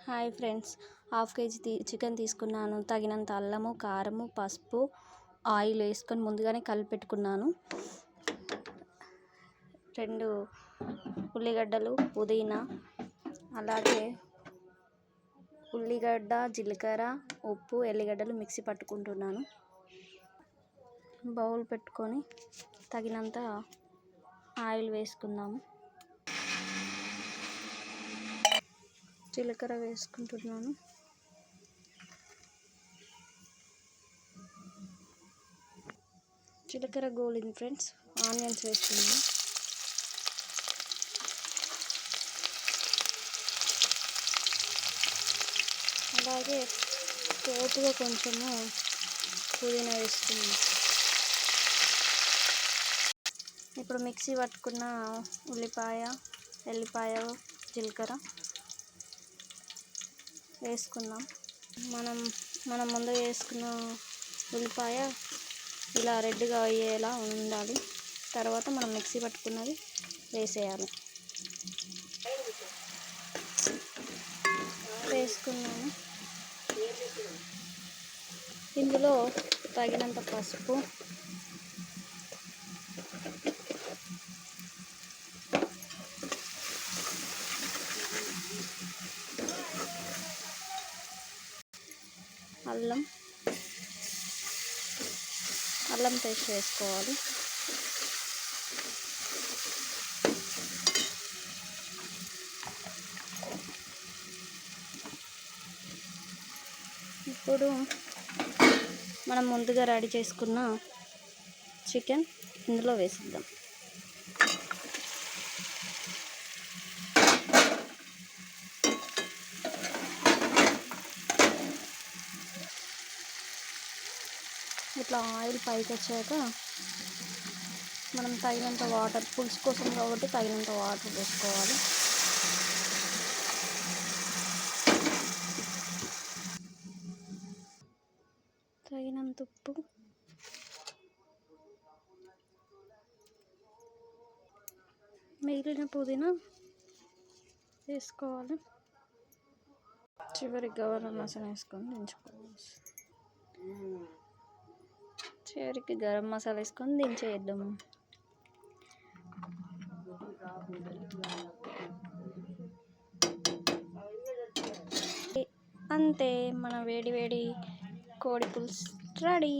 Hi friends, half KG chicken తీసుకున్నాను. తగినంత అల్లము, కారము, పసుపు, ఆయిల్ వేసుకొని ముందుగానే కలిపి పెట్టుకున్నాను. 2 ఉల్లిగడ్డలు, పుదీనా, అలాగే ఉల్లిగడ్డ, జీలకర్ర, ఉప్పు, ఎల్లిగడ్డలు మిక్సీ పట్టుకుంటున్నాను. బౌల్ పెట్టుకొని తగినంత ఆయిల్ వేసుకుందాము. జీలకర్ర వేసుకుంటున్నాను. జీలకర్ర గోలింది ఫ్రెండ్స్. ఆనియన్స్ వేస్తున్నాను. అలాగే తోపుగా కొంచెము పుదీనా వేస్తున్నాను. ఇప్పుడు మిక్సీ పట్టుకున్న ఉల్లిపాయ, ఎల్లిపాయ, జీలకర్ర వేసుకుందాం. మనం ముందు వేసుకున్న ఉల్లిపాయ ఇలా రెడ్గా అయ్యేలా ఉండాలి. తర్వాత మనం మిక్సీ పట్టుకున్నది వేసేయాలి. వేసుకున్నాను. ఇందులో తగినంత పసుపు, అల్లం పేస్ట్ వేసుకోవాలి. ఇప్పుడు మనం ముందుగా రెడీ చేసుకున్న చికెన్ ఇందులో వేసిద్దాం. ఇట్లా ఆయిల్ పైకి వచ్చాక మనం తగినంత వాటర్, పులుసు కోసం కాబట్టి తగినంత వాటర్ వేసుకోవాలి. తగినంత ఉప్పు, మిగిలిన పుదీనా వేసుకోవాలి. చివరికి గరం మసాలా వేసుకొని దించేద్దాము. అంతే, మన వేడి వేడి కోడి పులుసు రెడీ.